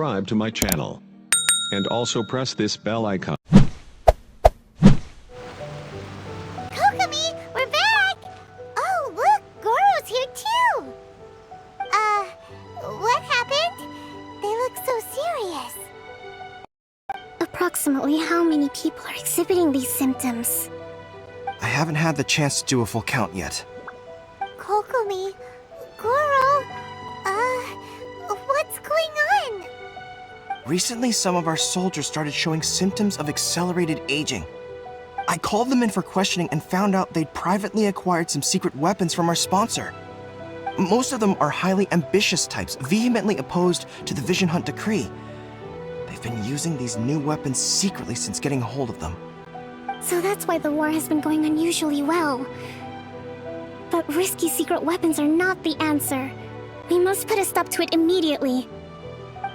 subscribe to my channel. And also press this bell icon. Kokomi, we're back! Oh, look, Goro's here too! What happened? They look so serious. Approximately how many people are exhibiting these symptoms? I haven't had the chance to do a full count yet. Kokomi, Goro, what's going on? Recently, some of our soldiers started showing symptoms of accelerated aging. I called them in for questioning and found out they'd privately acquired some secret weapons from our sponsor. Most of them are highly ambitious types, vehemently opposed to the Vision Hunt decree. They've been using these new weapons secretly since getting a hold of them. So that's why the war has been going unusually well. But risky secret weapons are not the answer. We must put a stop to it immediately.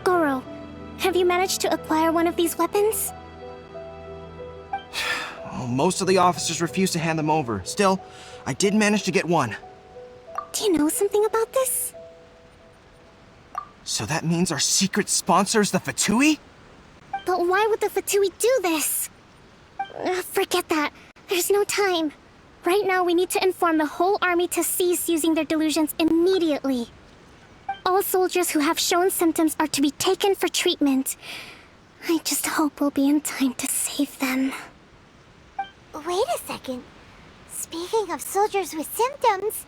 Goro, have you managed to acquire one of these weapons? Well, most of the officers refuse to hand them over. Still, I did manage to get one. Do you know something about this? So that means our secret sponsor is the Fatui? But why would the Fatui do this? Forget that. There's no time. Right now, we need to inform the whole army to cease using their delusions immediately. All soldiers who have shown symptoms are to be taken for treatment. I just hope we'll be in time to save them. Wait a second. Speaking of soldiers with symptoms...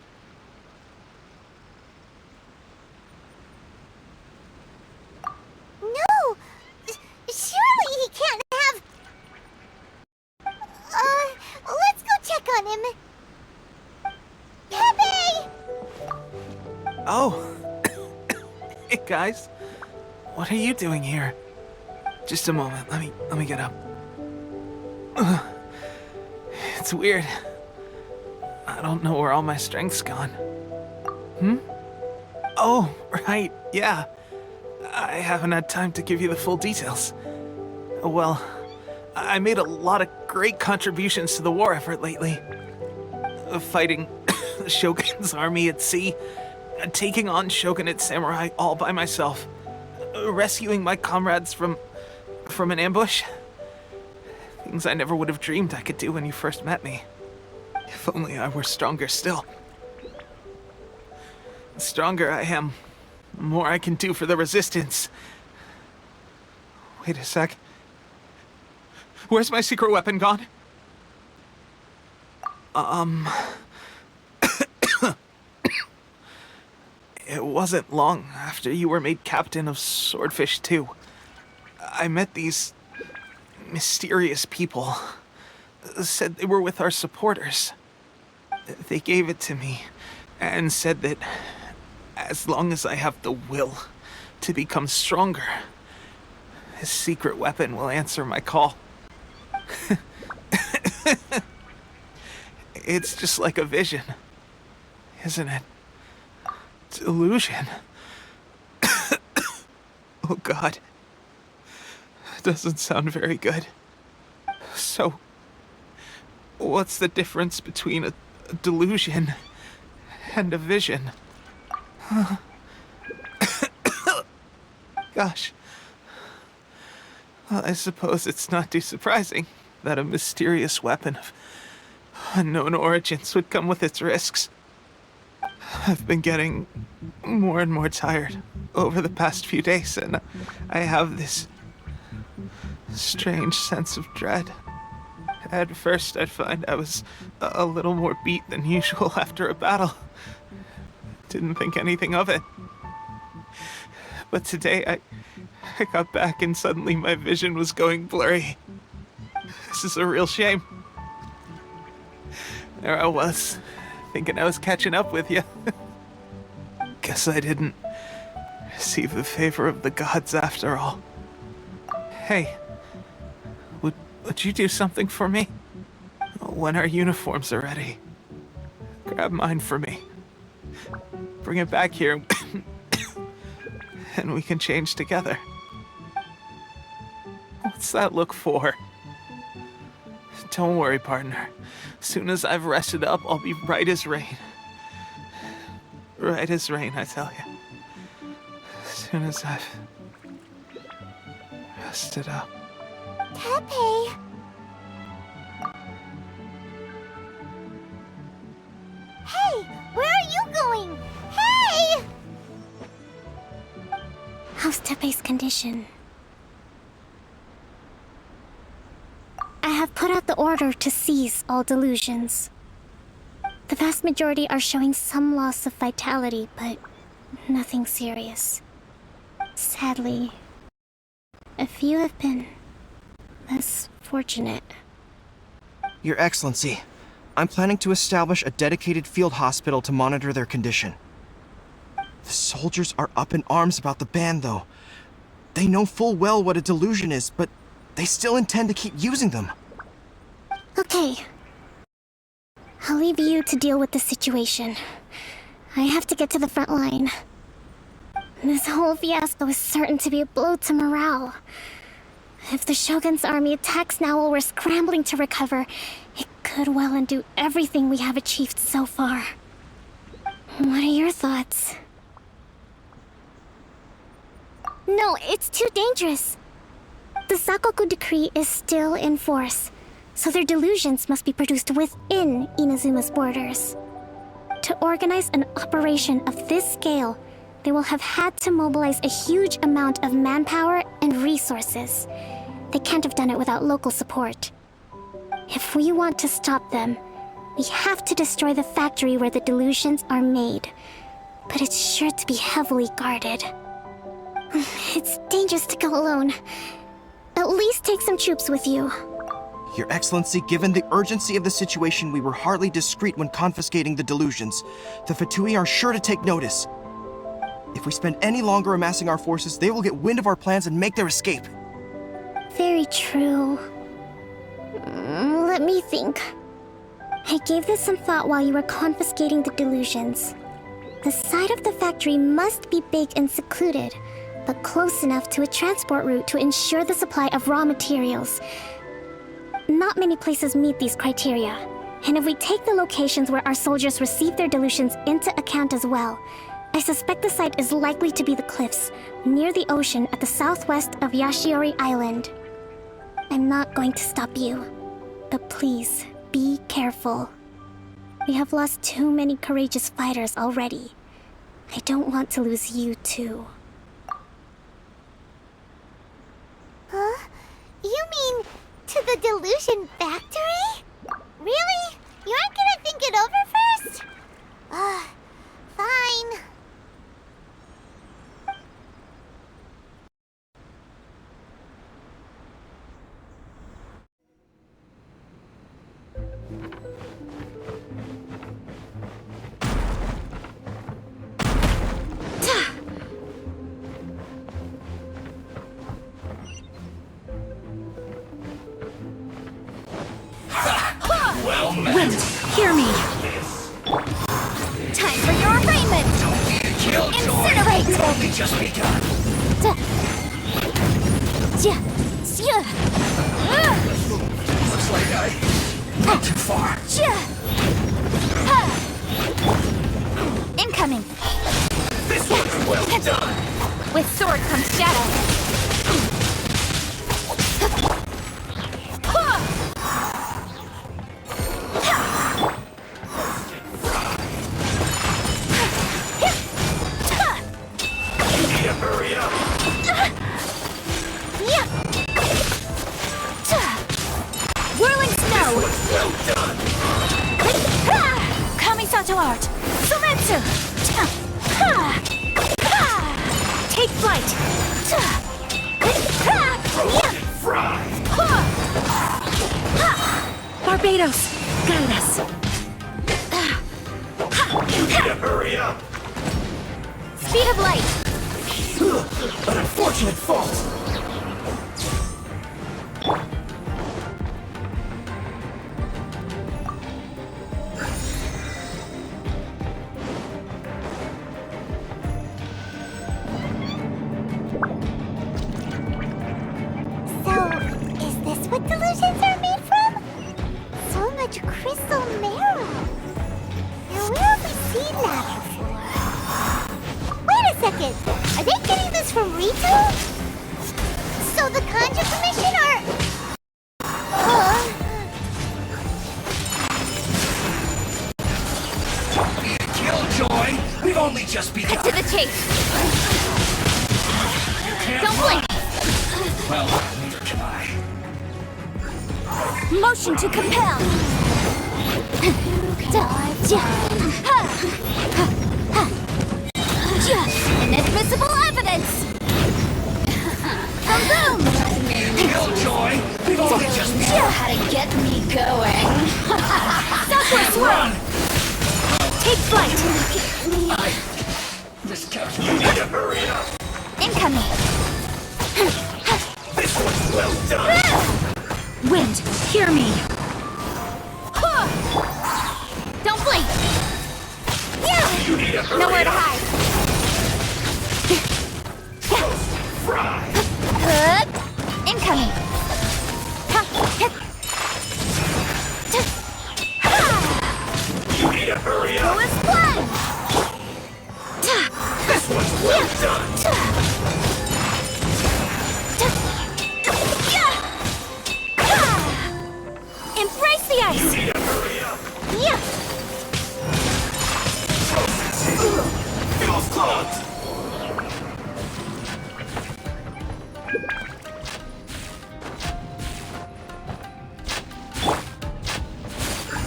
No! Surely he can't have... let's go check on him. Pepe! Oh. Hey guys. What are you doing here? Just a moment. Let me get up. It's weird. I don't know where all my strength's gone. Oh, right. Yeah. I haven't had time to give you the full details. Well, I made a lot of great contributions to the war effort lately. Fighting the Shogun's army at sea, taking on Shogunate samurai all by myself, rescuing my comrades from an ambush. Things I never would have dreamed I could do when you first met me. If only I were stronger still. The stronger I am, the more I can do for the Resistance. Wait a sec. Where's my secret weapon gone? It wasn't long after you were made captain of Swordfish 2. I met these mysterious people. Said they were with our supporters. They gave it to me and said that as long as I have the will to become stronger, his secret weapon will answer my call. It's just like a vision, isn't it? Delusion. Oh God. Doesn't sound very good. So, what's the difference between a delusion and a vision? Gosh. Well, I suppose it's not too surprising that a mysterious weapon of unknown origins would come with its risks. I've been getting more and more tired over the past few days, and I have this strange sense of dread. At first, I'd find I was a little more beat than usual after a battle. Didn't think anything of it. But today, I got back and suddenly my vision was going blurry. This is a real shame. There I was, thinking I was catching up with you. Guess I didn't receive the favor of the gods after all. Hey, would you do something for me? When our uniforms are ready, grab mine for me. Bring it back here, and we can change together. What's that look for? Don't worry, partner. As soon as I've rested up, I'll be right as rain. Right as rain, I tell you. As soon as I've stood up. Tepe! Hey! Where are you going? Hey! How's Tepe's condition? I have put out the order to seize all delusions. The vast majority are showing some loss of vitality, but nothing serious. Sadly, a few have been less fortunate. Your Excellency, I'm planning to establish a dedicated field hospital to monitor their condition. The soldiers are up in arms about the ban, though. They know full well what a delusion is, but they still intend to keep using them. Okay. I'll leave you to deal with the situation. I have to get to the front line. This whole fiasco is certain to be a blow to morale. If the Shogun's army attacks now while we're scrambling to recover, it could well undo everything we have achieved so far. What are your thoughts? No, it's too dangerous. The Sakoku decree is still in force, so their delusions must be produced within Inazuma's borders. To organize an operation of this scale, they will have had to mobilize a huge amount of manpower and resources. They can't have done it without local support. If we want to stop them, we have to destroy the factory where the delusions are made. But it's sure to be heavily guarded. It's dangerous to go alone. At least take some troops with you. Your Excellency, given the urgency of the situation, we were hardly discreet when confiscating the delusions. The Fatui are sure to take notice. If we spend any longer amassing our forces, they will get wind of our plans and make their escape. Very true. Let me think. I gave this some thought while you were confiscating the delusions. The side of the factory must be big and secluded, but close enough to a transport route to ensure the supply of raw materials. Not many places meet these criteria, and if we take the locations where our soldiers receive their delusions into account as well, I suspect the site is likely to be the cliffs, near the ocean at the southwest of Yashiori Island. I'm not going to stop you, but please, be careful. We have lost too many courageous fighters already. I don't want to lose you too. Huh? You mean to the Delusion factory? Really? You aren't gonna think it over first? Fine. Women, hear me! Time for your arraignment! Incinerate! We've only just begun. Looks like I went too far. Incoming! This one's well done. With sword comes shadow. Hurry up. Whirling snow! Well done. Kamisato art! Sumetsu! Take flight! Roasted fry. Barbados! Guide us! You need to hurry up. Speed of light! An unfortunate fault. So, is this what delusions are made from? So much crystal marrow. Now where have we seen that before? Wait a second! Are they getting this from Rito? So So the Conjure Commission are... Killjoy! We've only just begun. Cut to the chase. Don't blink. Well, neither can I. Motion to compel. Inadmissible evidence. Boom boom. Killjoy! We've only just begun. You how to get me going. Southwest swirl. Take flight. This captain, you need to hurry up. Incoming. This one's well done. Wind, hear me. Don't blink. You need to hurry Nowhere to up. hide. Fry. Incoming. You need to hurry Who up. is blind? This one's well done. Embrace the ice. You need to hurry up. Yeah. Feels clogged.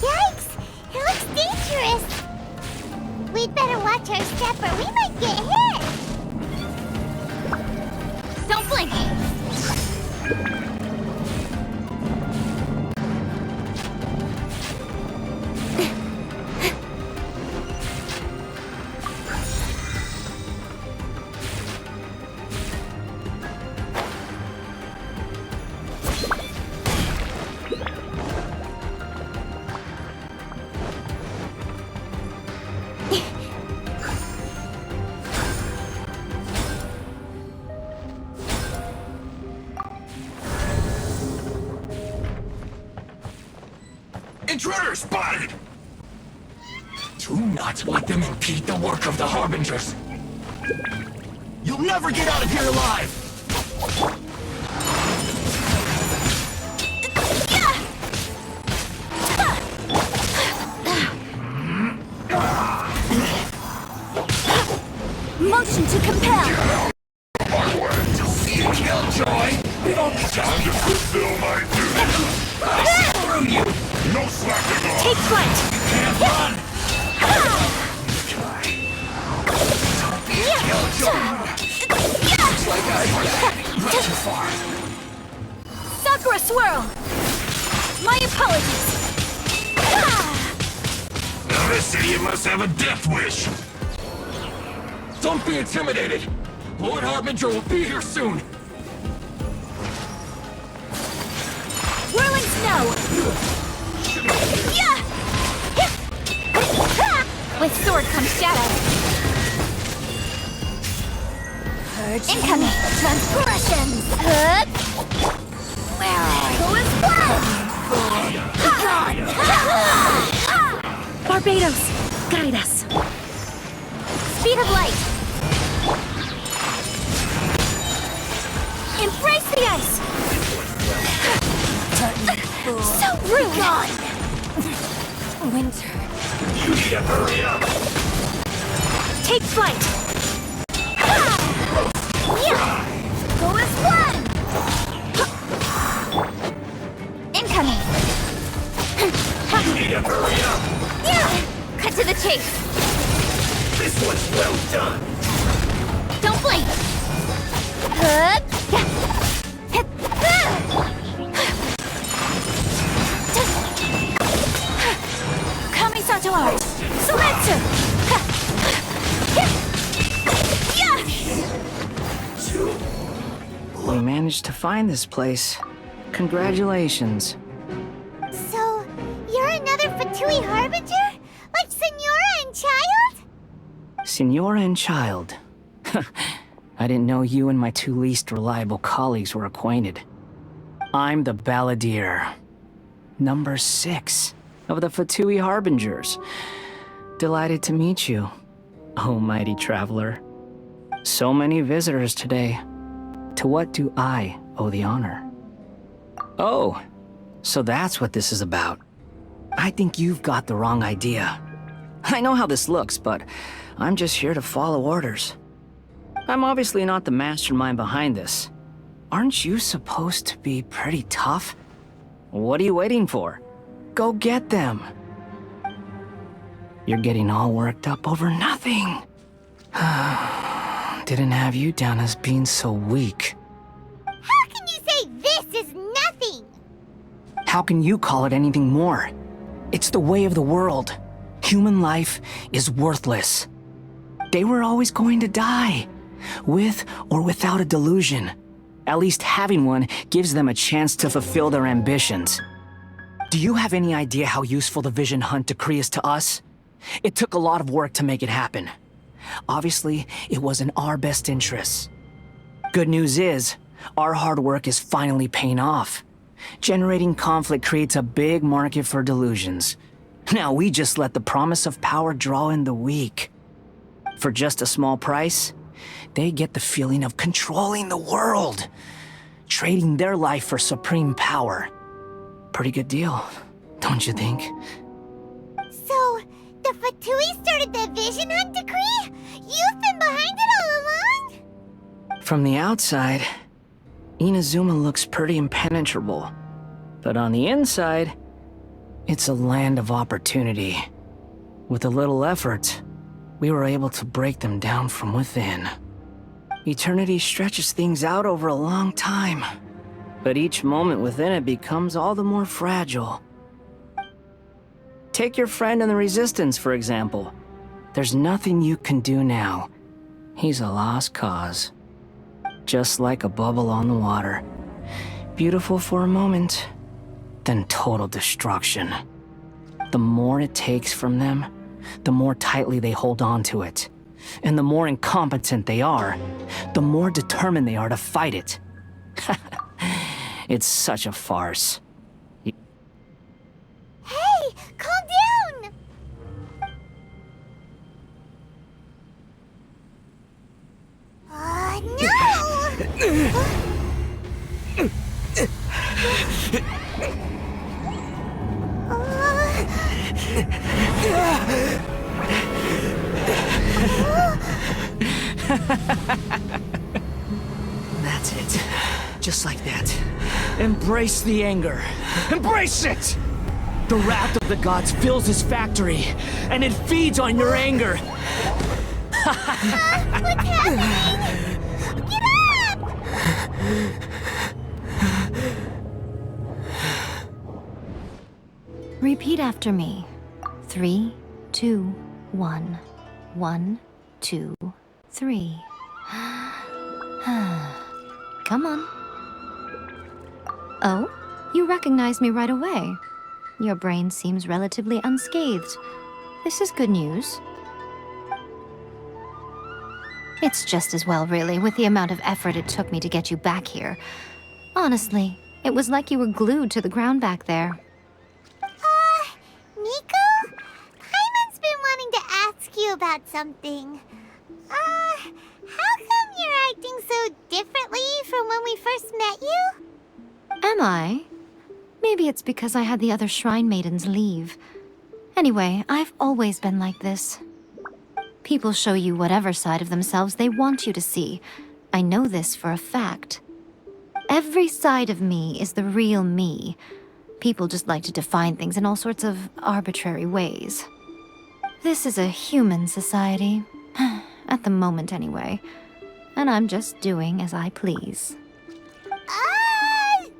Yikes! It looks dangerous! We'd better watch our step or we might get hit! Don't blink. Intruder spotted! Do not let them impede the work of the Harbingers. You'll never get out of here alive! Motion to compel. Killjoy! We've only just to fulfill my duty! I see through you! No slacking off! Take flight. Can't run! Don't be a Killjoy! Looks like I went too far. Sakura swirl. My apologies. Now this idiot must have a death wish! Don't be intimidated! Lord Harbinger will be here soon! Whirling snow. Yeah. With sword comes shadow. Incoming transgressions. Where are you? Who is blind? Barbados, guide us. Speed of light. Embrace the ice. So rude. Gone. Winter. You need to hurry up! Take flight. Yeah. Who is one? Incoming. You need to hurry up! Yeah. Cut to the chase. This one's well done! Don't blink. Kamisato art. Sumetsu. We managed to find this place. Congratulations. So, you're another Fatui Harbinger? Like Senora and Child? Signora and Child. I didn't know you and my two least reliable colleagues were acquainted. I'm the Balladeer. Number 6 of the Fatui Harbingers. Delighted to meet you, oh mighty traveler. So many visitors today. To what do I owe the honor. Oh, so that's what this is about. I think you've got the wrong idea. I know how this looks, but I'm just here to follow orders. I'm obviously not the mastermind behind this. Aren't you supposed to be pretty tough? What are you waiting for? Go get them. You're getting all worked up over nothing. Didn't have you down as being so weak. How can you say this is nothing? How can you call it anything more? It's the way of the world. Human life is worthless. They were always going to die, with or without a delusion. At least having one gives them a chance to fulfill their ambitions. Do you have any idea how useful the Vision Hunt decree is to us? It took a lot of work to make it happen. Obviously, it was in our best interests. Good news is, our hard work is finally paying off. Generating conflict creates a big market for delusions. Now we just let the promise of power draw in the weak. For just a small price, they get the feeling of controlling the world, trading their life for supreme power. Pretty good deal, don't you think? So, the Fatui started the Vision Hunt decree? You've been behind it all along? From the outside, Inazuma looks pretty impenetrable. But on the inside, it's a land of opportunity. With a little effort, we were able to break them down from within. Eternity stretches things out over a long time, but each moment within it becomes all the more fragile. Take your friend in the Resistance, for example. There's nothing you can do now. He's a lost cause. Just like a bubble on the water. Beautiful for a moment, then total destruction. The more it takes from them, the more tightly they hold on to it. And the more incompetent they are, the more determined they are to fight it. It's such a farce. Hey, calm down! That's it. Just like that. Embrace the anger. Embrace it! The wrath of the gods fills this factory, and it feeds on your anger. What's happening? Get up! Repeat after me. 3, 2, 1. 1, 2, 3. Come on. Oh, you recognize me right away. Your brain seems relatively unscathed. This is good news. It's just as well, really, with the amount of effort it took me to get you back here. Honestly, it was like you were glued to the ground back there. Nico? Paimon's been wanting to ask you about something. How come you're acting so differently from when we first met you? Am I? Maybe it's because I had the other Shrine Maidens leave. Anyway, I've always been like this. People show you whatever side of themselves they want you to see. I know this for a fact. Every side of me is the real me. People just like to define things in all sorts of arbitrary ways. This is a human society. At the moment, anyway. And I'm just doing as I please.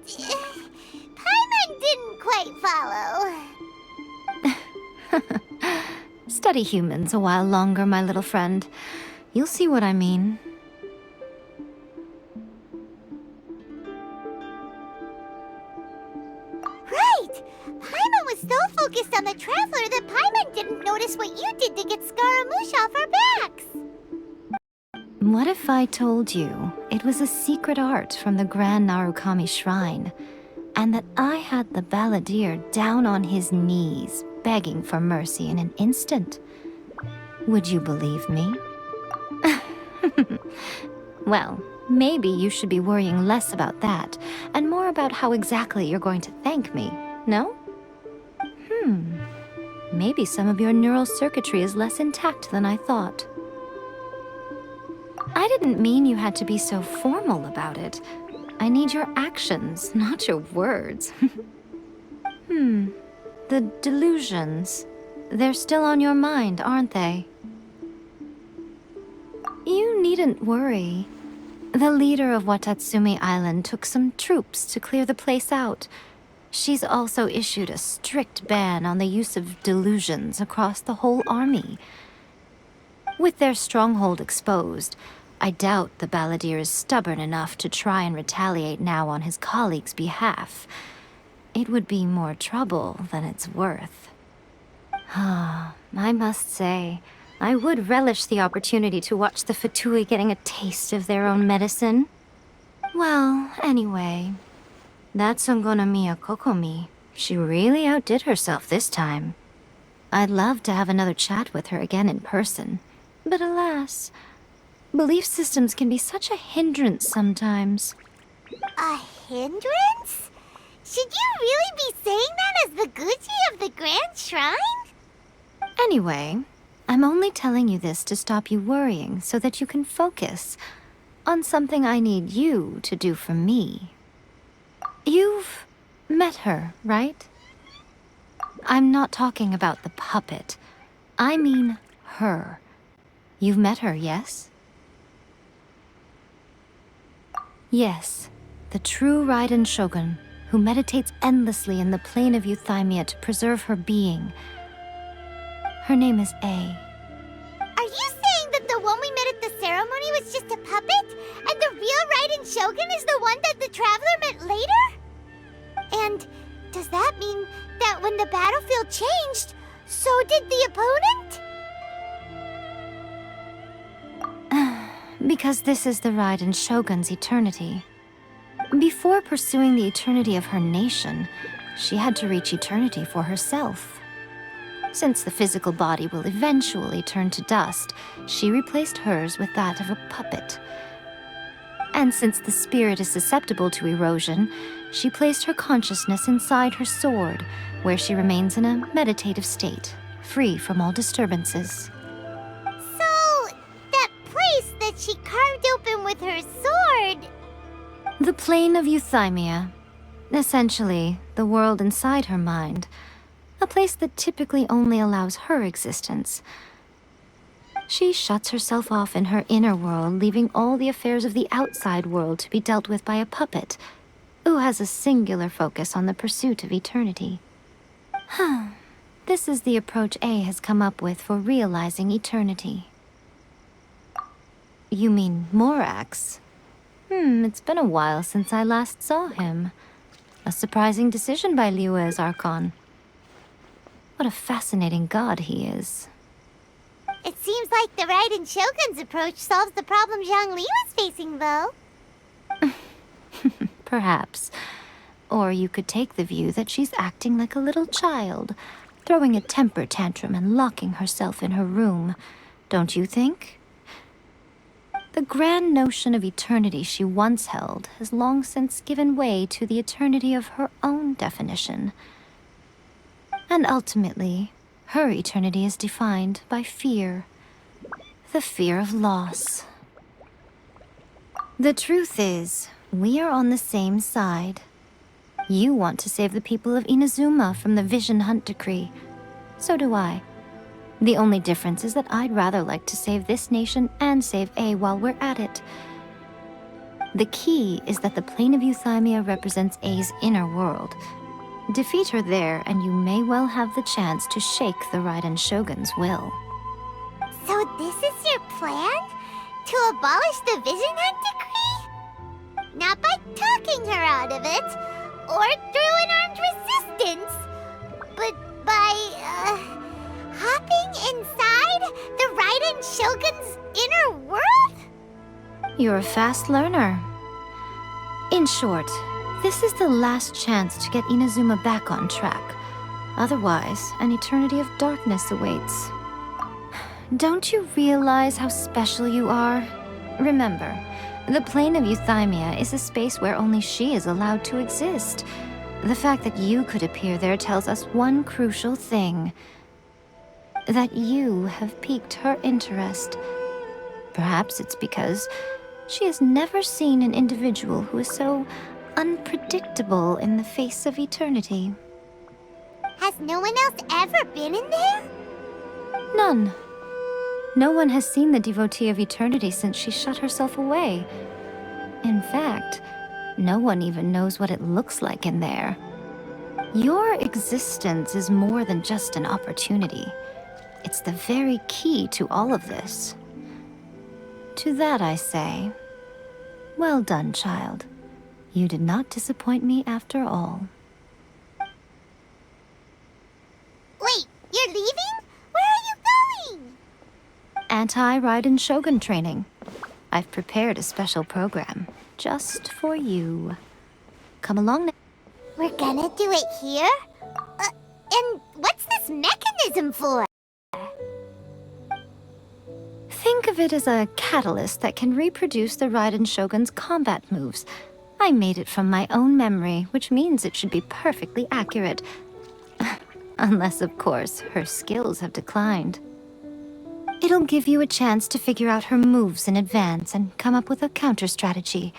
Paimon didn't quite follow. Study humans a while longer, my little friend. You'll see what I mean. Right! Paimon was so focused on the Traveler that Paimon didn't notice what you did to get Scaramouche off our backs. What if I told you it was a secret art from the Grand Narukami Shrine, and that I had the balladeer down on his knees, begging for mercy in an instant? Would you believe me? Well, Maybe you should be worrying less about that, and more about how exactly you're going to thank me, no? Maybe some of your neural circuitry is less intact than I thought. I didn't mean you had to be so formal about it. I need your actions, not your words. The delusions. They're still on your mind, aren't they? You needn't worry. The leader of Watatsumi Island took some troops to clear the place out. She's also issued a strict ban on the use of delusions across the whole army. With their stronghold exposed, I doubt the Balladeer is stubborn enough to try and retaliate now on his colleagues' behalf. It would be more trouble than it's worth. I must say, I would relish the opportunity to watch the Fatui getting a taste of their own medicine. Well, anyway, that Songonomiya Kokomi, she really outdid herself this time. I'd love to have another chat with her again in person, but alas, belief systems can be such a hindrance sometimes. A hindrance? Should you really be saying that as the Gucci of the Grand Shrine? Anyway, I'm only telling you this to stop you worrying so that you can focus on something I need you to do for me. You've met her, right? I'm not talking about the puppet. I mean her. You've met her, yes? Yes, the true Raiden Shogun, who meditates endlessly in the plane of Euthymia to preserve her being. Her name is A. Are you saying that the one we met at the ceremony was just a puppet? And the real Raiden Shogun is the one that the Traveler met later? And does that mean that when the battlefield changed, so did the opponent? Because this is the Raiden Shogun's eternity. Before pursuing the eternity of her nation, she had to reach eternity for herself. Since the physical body will eventually turn to dust, she replaced hers with that of a puppet. And since the spirit is susceptible to erosion, she placed her consciousness inside her sword, where she remains in a meditative state, free from all disturbances. So, that place that she carved open with her sword... The plane of Euthymia. Essentially, the world inside her mind. A place that typically only allows her existence. She shuts herself off in her inner world, leaving all the affairs of the outside world to be dealt with by a puppet, who has a singular focus on the pursuit of eternity. This is the approach A has come up with for realizing eternity. You mean Morax? It's been a while since I last saw him. A surprising decision by Liyue's Archon. What a fascinating god he is. It seems like the Raiden Shogun's approach solves the problem Zhang Li was facing, though. Perhaps. Or you could take the view that she's acting like a little child, throwing a temper tantrum and locking herself in her room. Don't you think? The grand notion of eternity she once held has long since given way to the eternity of her own definition. And ultimately, her eternity is defined by fear. The fear of loss. The truth is, we are on the same side. You want to save the people of Inazuma from the Vision Hunt decree. So do I. The only difference is that I'd rather like to save this nation and save A while we're at it. The key is that the plane of Euthymia represents A's inner world. Defeat her there, and you may well have the chance to shake the Raiden Shogun's will. So this is your plan? To abolish the Vision Hunt decree? Not by talking her out of it, or through an armed resistance, but by, hopping inside the Raiden Shogun's inner world? You're a fast learner. In short, this is the last chance to get Inazuma back on track. Otherwise, an eternity of darkness awaits. Don't you realize how special you are? Remember, The plane of euthymia is a space where only she is allowed to exist. The fact that you could appear there tells us one crucial thing. That you have piqued her interest. Perhaps it's because she has never seen an individual who is so unpredictable in the face of eternity. Has no one else ever been in there? None. No one has seen the devotee of eternity since she shut herself away. In fact, no one even knows what it looks like in there. Your existence is more than just an opportunity. It's the very key to all of this. To that I say, well done, child. You did not disappoint me after all. Wait, you're leaving? Where are you going? Anti-Raiden Shogun training. I've prepared a special program just for you. Come along now. We're gonna do it here? And what's this mechanism for? Think of it as a catalyst that can reproduce the Raiden Shogun's combat moves. I made it from my own memory, which means it should be perfectly accurate. Unless, of course, her skills have declined. It'll give you a chance to figure out her moves in advance and come up with a counter-strategy.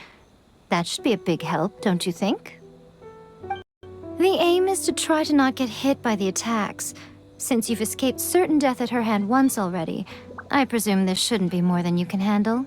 That should be a big help, don't you think? The aim is to try to not get hit by the attacks. Since you've escaped certain death at her hand once already, I presume this shouldn't be more than you can handle.